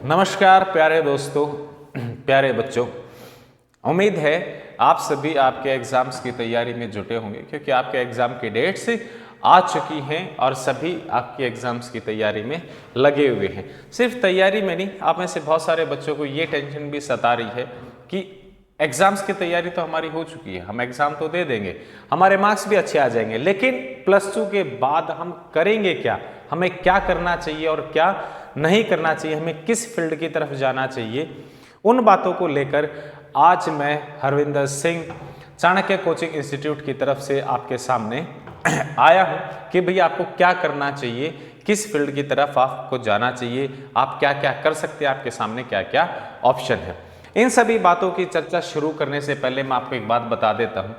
नमस्कार प्यारे दोस्तों, प्यारे बच्चों। उम्मीद है आप सभी आपके एग्जाम्स की तैयारी में जुटे होंगे, क्योंकि आपके एग्जाम की डेट्स आ चुकी हैं और सभी आपके एग्जाम्स की तैयारी में लगे हुए हैं। सिर्फ तैयारी में नहीं, आप में से बहुत सारे बच्चों को ये टेंशन भी सता रही है कि एग्जाम्स की तैयारी तो हमारी हो चुकी है, हम एग्जाम तो दे देंगे, हमारे मार्क्स भी अच्छे आ जाएंगे, लेकिन +2 के बाद हम करेंगे क्या, हमें क्या करना चाहिए और क्या नहीं करना चाहिए, हमें किस फील्ड की तरफ जाना चाहिए। उन बातों को लेकर आज मैं हरविंदर सिंह चाणक्य कोचिंग इंस्टीट्यूट की तरफ से आपके सामने आया हूं कि भैया आपको क्या करना चाहिए, किस फील्ड की तरफ आपको जाना चाहिए, आप क्या क्या कर सकते हैं, आपके सामने क्या क्या ऑप्शन है। इन सभी बातों की चर्चा शुरू करने से पहले मैं आपको एक बात बता देता हूं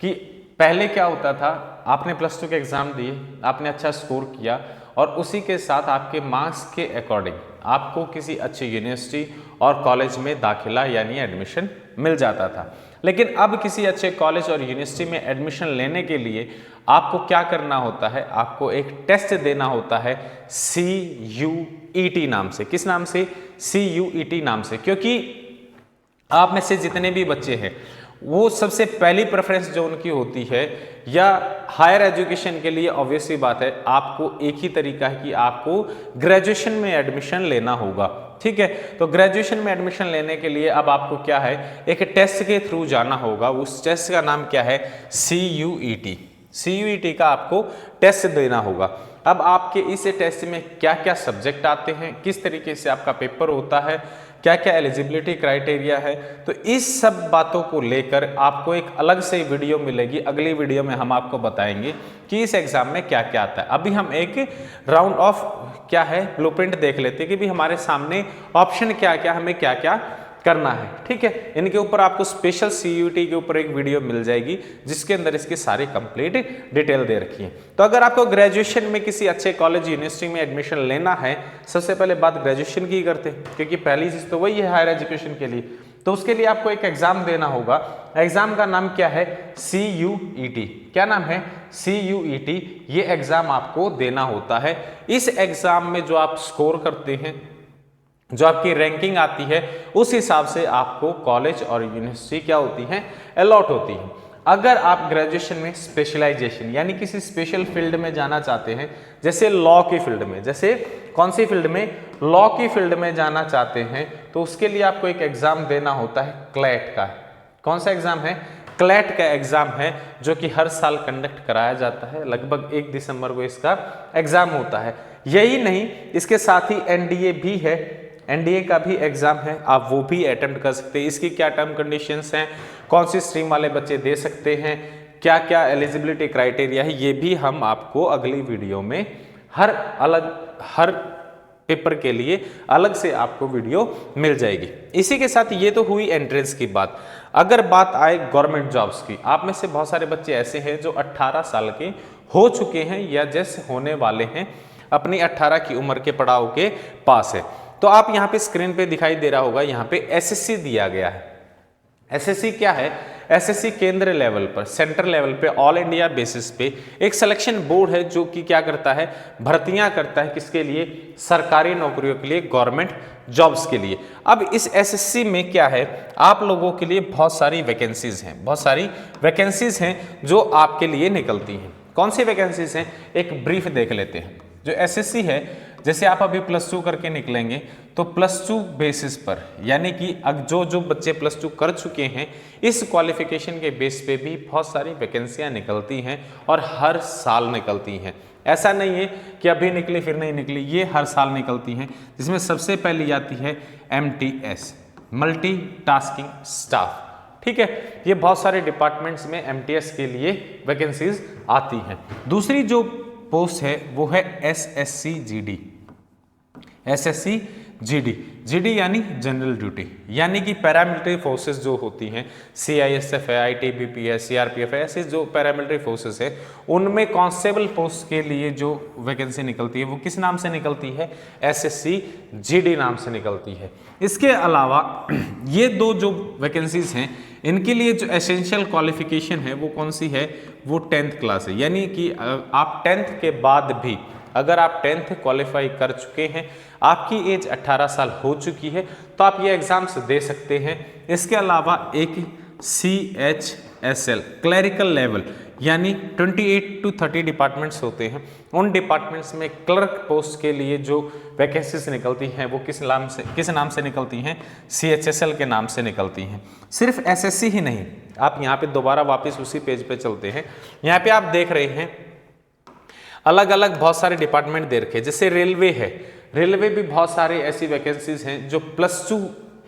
कि पहले क्या होता था, आपने +2 के एग्जाम दिए, आपने अच्छा स्कोर किया और उसी के साथ आपके मार्क्स के अकॉर्डिंग आपको किसी अच्छी यूनिवर्सिटी और कॉलेज में दाखिला यानी एडमिशन मिल जाता था। लेकिन अब किसी अच्छे कॉलेज और यूनिवर्सिटी में एडमिशन लेने के लिए आपको क्या करना होता है, आपको एक टेस्ट देना होता है CUET नाम से। किस नाम से? CUET नाम से। क्योंकि आप में से जितने भी बच्चे हैं वो सबसे पहली प्रेफरेंस जो उनकी होती है या हायर एजुकेशन के लिए, ऑब्वियस सी बात है, आपको एक ही तरीका है कि आपको ग्रेजुएशन में एडमिशन लेना होगा। ठीक है, तो ग्रेजुएशन में एडमिशन लेने के लिए अब आपको क्या है, एक टेस्ट के थ्रू जाना होगा। उस टेस्ट का नाम क्या है? CUET। CUET का आपको टेस्ट देना होगा। अब आपके इस टेस्ट में क्या क्या सब्जेक्ट आते हैं, किस तरीके से आपका पेपर होता है, क्या क्या एलिजिबिलिटी क्राइटेरिया है, तो इस सब बातों को लेकर आपको एक अलग से वीडियो मिलेगी। अगली वीडियो में हम आपको बताएंगे कि इस एग्जाम में क्या क्या आता है। अभी हम एक राउंड ऑफ क्या है ब्लूप्रिंट देख लेते हैं कि भी हमारे सामने ऑप्शन क्या क्या, हमें क्या क्या करना है। ठीक है, इनके ऊपर आपको स्पेशल CUET के ऊपर एक वीडियो मिल जाएगी जिसके अंदर इसकी सारी कंप्लीट डिटेल दे रखी है। तो अगर आपको ग्रेजुएशन में किसी अच्छे कॉलेज यूनिवर्सिटी में एडमिशन लेना है, सबसे पहले बात ग्रेजुएशन की करते हैं, क्योंकि पहली चीज तो वही है हायर एजुकेशन के लिए। तो उसके लिए आपको एक एग्जाम देना होगा। एग्जाम का नाम क्या है? CUET। क्या नाम है? CUET। ये एग्जाम आपको देना होता है। इस एग्जाम में जो आप स्कोर करते हैं, जो आपकी रैंकिंग आती है, उस हिसाब से आपको कॉलेज और यूनिवर्सिटी क्या होती हैं, अलॉट होती हैं। अगर आप ग्रेजुएशन में स्पेशलाइजेशन यानी किसी स्पेशल फील्ड में जाना चाहते हैं, जैसे लॉ की फील्ड में, जैसे कौन सी फील्ड में? लॉ की फील्ड में जाना चाहते हैं, तो उसके लिए आपको एक एग्जाम देना होता है क्लैट का। कौन सा एग्जाम है? क्लैट का एग्जाम है, जो कि हर साल कंडक्ट कराया जाता है। लगभग 1 दिसंबर को इसका एग्जाम होता है। यही नहीं, इसके साथ ही NDA भी है, NDA का भी एग्जाम है, आप वो भी अटेम्प्ट कर सकते हैं। इसकी क्या टर्म कंडीशंस हैं, कौन सी स्ट्रीम वाले बच्चे दे सकते हैं, क्या क्या एलिजिबिलिटी क्राइटेरिया है, ये भी हम आपको अगली वीडियो में हर पेपर के लिए अलग से आपको वीडियो मिल जाएगी। इसी के साथ ये तो हुई एंट्रेंस की बात। अगर बात आए गवर्नमेंट जॉब्स की, आप में से बहुत सारे बच्चे ऐसे हैं जो 18 साल के हो चुके हैं या जैसे होने वाले हैं, अपनी 18 की उम्र के पड़ाव के पास है। तो आप यहाँ पे स्क्रीन पे दिखाई दे रहा होगा, यहाँ पे SSC दिया गया है। SSC क्या है? SSC केंद्र लेवल पर, सेंट्रल लेवल पे, ऑल इंडिया बेसिस पे एक सिलेक्शन बोर्ड है जो कि क्या करता है, भर्तियां करता है। किसके लिए? सरकारी नौकरियों के लिए, गवर्नमेंट जॉब्स के लिए। अब इस SSC में क्या है, आप लोगों के लिए बहुत सारी वैकेंसीज हैं, बहुत सारी वैकेंसीज हैं जो आपके लिए निकलती हैं। कौन सी वैकेंसीज हैं, एक ब्रीफ देख लेते हैं। जो SSC है, जैसे आप अभी +2 करके निकलेंगे तो +2 बेसिस पर, यानी कि जो बच्चे +2 कर चुके हैं, इस क्वालिफिकेशन के बेस पे भी बहुत सारी वैकेंसियां निकलती हैं और हर साल निकलती हैं। ऐसा नहीं है कि अभी निकली फिर नहीं निकली, ये हर साल निकलती हैं। जिसमें सबसे पहली आती है MTS, मल्टी टास्किंग स्टाफ। ठीक है, ये बहुत सारे डिपार्टमेंट्स में MTS के लिए वैकेंसीज आती हैं। दूसरी जो पोस्ट है वो है SSC GD। SSC GD यानी जनरल ड्यूटी, यानी कि पैरामिलिट्री फोर्सेस जो होती हैं, CISF है, ITBP है, CRPF है, ऐसे जो पैरामिलिट्री फोर्सेस है, उनमें कांस्टेबल पोस्ट के लिए जो वैकेंसी निकलती है वो किस नाम से निकलती है? SSC GD नाम से निकलती है। इसके अलावा ये दो जो वैकेंसीज हैं, इनके लिए जो एसेंशियल क्वालिफिकेशन है वो कौन सी है? वो 10th क्लास है। यानी कि आप 10th के बाद भी अगर आप 10th क्वालिफाई कर चुके हैं, आपकी एज 18 साल हो चुकी है, तो आप ये एग्जाम्स दे सकते हैं। इसके अलावा एक CHSL क्लरिकल लेवल यानी 28 to 30 डिपार्टमेंट्स होते हैं। उन डिपार्टमेंट्स में क्लर्क पोस्ट के लिए जो वैकेंसीज निकलती हैं वो किस नाम से निकलती हैं? CHSL के नाम से निकलती हैं। सिर्फ SSC ही नहीं, आप यहाँ पे दोबारा वापस उसी पेज पे चलते हैं। यहाँ पे आप देख रहे हैं अलग अलग बहुत सारे डिपार्टमेंट दे रखे, जैसे रेलवे है, रेलवे भी बहुत सारे ऐसी वैकेंसीज हैं जो +2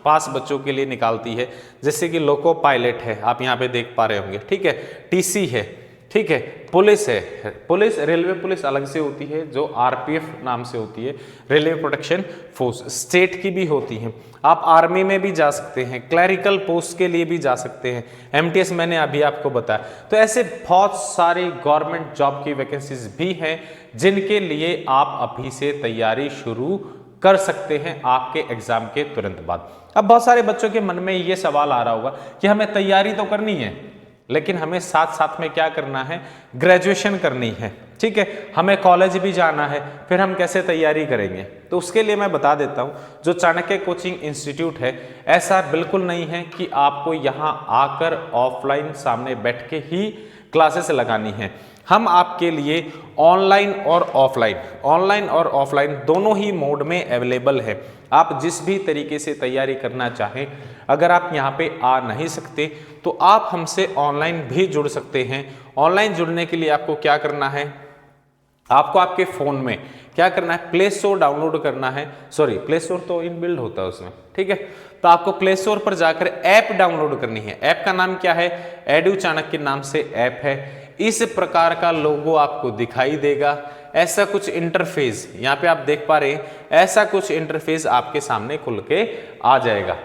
पास बच्चों के लिए निकालती है, जैसे कि लोको पायलट है, आप यहाँ पे देख पा रहे होंगे, ठीक है, TC है, ठीक है, पुलिस है, पुलिस रेलवे पुलिस अलग से होती है जो RPF नाम से होती है, रेलवे प्रोटेक्शन फोर्स, स्टेट की भी होती है। आप आर्मी में भी जा सकते हैं, क्लरिकल पोस्ट के लिए भी जा सकते हैं, MTS मैंने अभी आपको बताया। तो ऐसे बहुत सारी गवर्नमेंट जॉब की वैकेंसीज भी हैं जिनके लिए आप अभी से तैयारी शुरू कर सकते हैं आपके एग्जाम के तुरंत बाद। अब बहुत सारे बच्चों के मन में ये सवाल आ रहा होगा कि हमें तैयारी तो करनी है, लेकिन हमें साथ साथ में क्या करना है? ग्रेजुएशन करनी है, ठीक है, हमें कॉलेज भी जाना है, फिर हम कैसे तैयारी करेंगे? तो उसके लिए मैं बता देता हूं, जो चाणक्य कोचिंग इंस्टीट्यूट है, ऐसा बिल्कुल नहीं है कि आपको यहां आकर ऑफलाइन सामने बैठ के ही क्लासेस लगानी है। हम आपके लिए ऑनलाइन और ऑफलाइन दोनों ही मोड में अवेलेबल है। आप जिस भी तरीके से तैयारी करना चाहें, अगर आप यहाँ पे आ नहीं सकते तो आप हमसे ऑनलाइन भी जुड़ सकते हैं। ऑनलाइन जुड़ने के लिए आपको क्या करना है? आपको आपके फ़ोन में क्या करना है? प्ले स्टोर डाउनलोड करना है, सॉरी प्ले स्टोर तो इनबिल्ड होता है उसमें, ठीक है, तो आपको प्ले स्टोर पर जाकर ऐप डाउनलोड करनी है। ऐप का नाम क्या है? एडू चाणक्य नाम से ऐप है। इस प्रकार का लोगो आपको दिखाई देगा, ऐसा कुछ इंटरफेस यहाँ पे आप देख पा रहे हैं, ऐसा कुछ इंटरफेस आपके सामने खुल के आ जाएगा।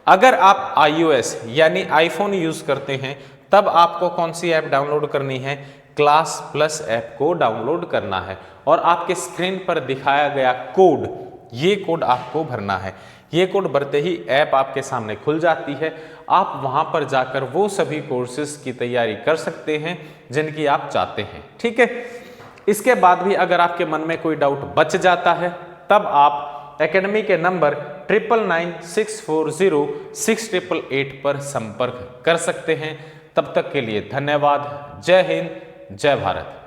अगर आप iOS यानी आईफोन यूज करते हैं तब आपको कौन सी ऐप डाउनलोड करनी है? क्लास प्लस ऐप को डाउनलोड करना है और आपके स्क्रीन पर दिखाया गया कोड, ये कोड आपको भरना है। ये कोड भरते ही ऐप आपके सामने खुल जाती है। आप वहां पर जाकर वो सभी कोर्सेज की तैयारी कर सकते हैं जिनकी आप चाहते हैं, ठीक है। इसके बाद भी अगर आपके मन में कोई डाउट बच जाता है तब आप एकेडमी के नंबर 9996406888 पर संपर्क कर सकते हैं। तब तक के लिए धन्यवाद। जय हिंद, जय भारत।